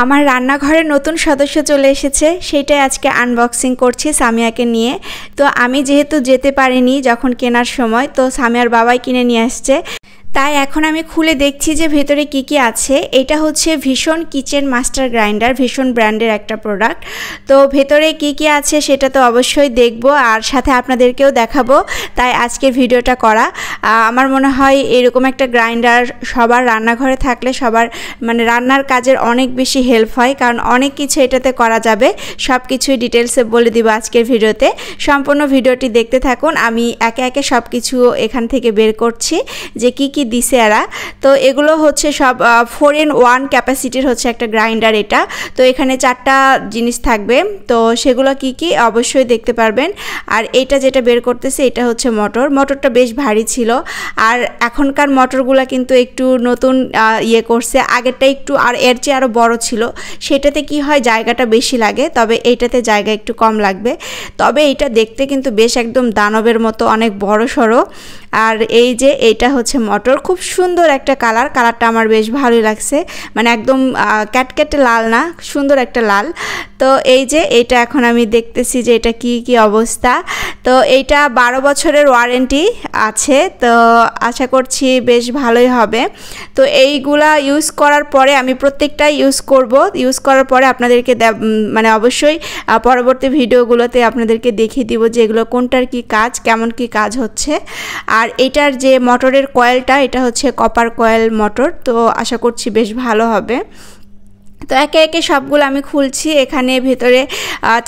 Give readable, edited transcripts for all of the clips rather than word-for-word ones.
আমার রান্নাঘরে নতুন সদস্য চলে এসেছে, সেটাই আজকে আনবক্সিং করছি সামিয়াকে নিয়ে। তো আমি যেহেতু যেতে পারিনি যখন কেনার সময়, তো সামিয়ার বাবাই কিনে নিয়ে আসছে, তাই এখন আমি খুলে দেখছি যে ভেতরে কি কি আছে। এটা হচ্ছে ভীষণ কিচেন মাস্টার গ্রাইন্ডার, ভীষণ ব্র্যান্ডের একটা প্রোডাক্ট। তো ভেতরে কি কি আছে সেটা তো অবশ্যই দেখব আর সাথে আপনাদেরকেও দেখাবো, তাই আজকের ভিডিওটা করা। আমার মনে হয় এরকম একটা গ্রাইন্ডার সবার রান্নাঘরে থাকলে সবার মানে রান্নার কাজের অনেক বেশি হেল্প হয়, কারণ অনেক কিছু এটাতে করা যাবে। সব কিছুই ডিটেলসে বলে দিব আজকের ভিডিওতে। সম্পূর্ণ ভিডিওটি দেখতে থাকুন, আমি একে একে সব কিছু এখান থেকে বের করছি যে কি কি দিছে এরা। তো এগুলো হচ্ছে সব 4-in-1 ক্যাপাসিটির হচ্ছে একটা গ্রাইন্ডার এটা। তো এখানে 4টা জিনিস থাকবে, তো সেগুলো কি কি অবশ্যই দেখতে পারবেন। আর এটা যেটা বের করতেছে এটা হচ্ছে মোটরটা বেশ ভারী ছিল, আর এখনকার মোটরগুলো কিন্তু একটু নতুন ইয়ে করছে, আগেরটা একটু আর এর চেয়ে আরও বড় ছিল। সেটাতে কি হয় জায়গাটা বেশি লাগে, তবে এইটাতে জায়গা একটু কম লাগবে। তবে এটা দেখতে কিন্তু বেশ একদম দানবের মতো অনেক বড় সড়ো। আর এই যে এইটা হচ্ছে মোটর, খুব সুন্দর একটা কালারটা আমার বেশ ভালোই লাগছে, মানে একদম ক্যাটক্যাটে লাল না, সুন্দর একটা লাল। তো এই যে এটা এখন আমি দেখতেছি যে এটা কি কি অবস্থা। তো এইটা 12 বছরের ওয়ারেন্টি আছে, তো আশা করছি বেশ ভালোই হবে। তো এইগুলা ইউজ করার পরে আমি প্রত্যেকটাই ইউজ করার পরে আপনাদেরকে মানে অবশ্যই পরবর্তী ভিডিওগুলোতে আপনাদেরকে দেখিয়ে দিব যে এগুলো কোনটার কি কাজ, কেমন কি কাজ হচ্ছে। আর এটার যে মোটরের কয়েলটা এটা হচ্ছে কপার কয়েল মোটর, তো আশা করছি বেশ ভালো হবে। তো একে একে সবগুলো আমি খুলছি। এখানে ভেতরে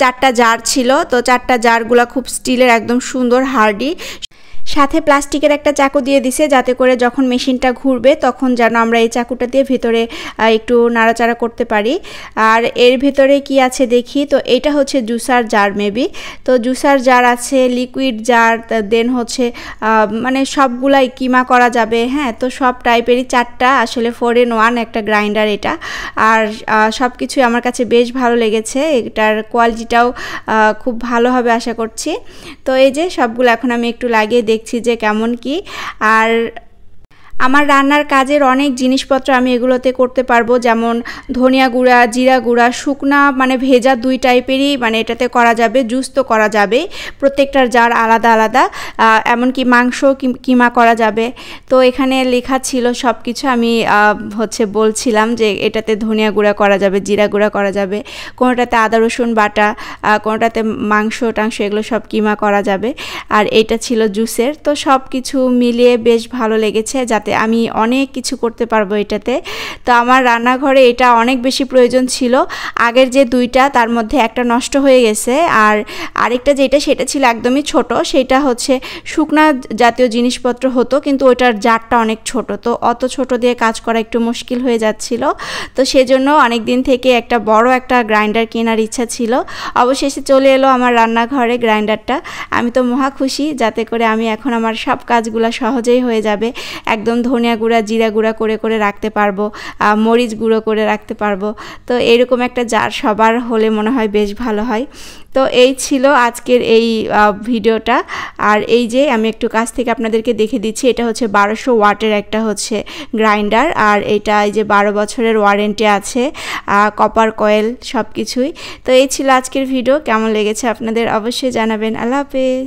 4টা জার ছিল, তো 4টা জারগুলো খুব স্টিলের, একদম সুন্দর হার্ডি। সাথে প্লাস্টিকের একটা চাকু দিয়ে দিছে, যাতে করে যখন মেশিনটা ঘুরবে তখন যেন আমরা এই চাকুটা দিয়ে ভেতরে একটু নাড়াচাড়া করতে পারি। আর এর ভেতরে কি আছে দেখি। তো এটা হচ্ছে জুসার জার মেবি, তো জুসার জার আছে, লিকুইড জার, দেন হচ্ছে মানে সবগুলাই কিমা করা যাবে। হ্যাঁ, তো সব টাইপেরই 4টা আসলে 4-in-1 একটা গ্রাইন্ডার এটা। আর সব কিছুই আমার কাছে বেশ ভালো লেগেছে, এটার কোয়ালিটিটাও খুব ভালো হবে আশা করছি। তো এই যে সবগুলো এখন আমি একটু লাগিয়ে দেখছি যে কেমন কি। আর আমার রান্নার কাজের অনেক জিনিসপত্র আমি এগুলোতে করতে পারবো, যেমন ধনিয়া গুঁড়া, জিরা গুঁড়া, শুকনা মানে ভেজা 2 টাইপেরই মানে এটাতে করা যাবে, জুস তো করা যাবে, প্রত্যেকটার জার আলাদা আলাদা। এমনকি মাংস কিমা করা যাবে। তো এখানে লেখা ছিল সব কিছু, আমি হচ্ছে বলছিলাম যে এটাতে ধনিয়া গুঁড়া করা যাবে, জিরা গুঁড়া করা যাবে, কোনোটাতে আদা রসুন বাটা, কোনোটাতে টাংস এগুলো সব কিমা করা যাবে। আর এটা ছিল জুসের। তো সব কিছু মিলিয়ে বেশ ভালো লেগেছে, যাতে আমি অনেক কিছু করতে পারবো এটাতে। তো আমার রান্নাঘরে এটা অনেক বেশি প্রয়োজন ছিল। আগের যে 2টা তার মধ্যে একটা নষ্ট হয়ে গেছে, আর আরেকটা সেটা ছিল একদমই ছোট, সেটা হচ্ছে শুকনা জাতীয় জিনিসপত্র হতো, কিন্তু ওইটার জারটা অনেক ছোট, তো অত ছোট দিয়ে কাজ করা একটু মুশকিল হয়ে যাচ্ছিল। তো সেজন্য অনেক দিন থেকে একটা বড় একটা গ্রাইন্ডার কেনার ইচ্ছা ছিল। অবশেষে চলে এলো আমার রান্নাঘরে গ্রাইন্ডারটা। আমি তো মহা খুশি, যাতে করে আমি এখন আমার সব কাজগুলো সহজেই হয়ে যাবে। একদম ধনিয়া গুঁড়া, জিরা গুঁড়া করে রাখতে পারবো, মরিচ গুঁড়ো করে রাখতে পারবো। তো এরকম একটা জার সবার হলে মনে হয় বেশ ভালো হয়। তো এই ছিল আজকের এই ভিডিওটা। আর এই যে আমি একটু কাছ থেকে আপনাদেরকে দেখে দিচ্ছি, এটা হচ্ছে 1200 ওয়াটের একটা হচ্ছে গ্রাইন্ডার, আর এটা এই যে 12 বছরের ওয়ারেন্টি আছে, কপার কয়েল সব কিছুই। তো এই ছিল আজকের ভিডিও, কেমন লেগেছে আপনাদের অবশ্যই জানাবেন। আল্লাহ হাফেজ।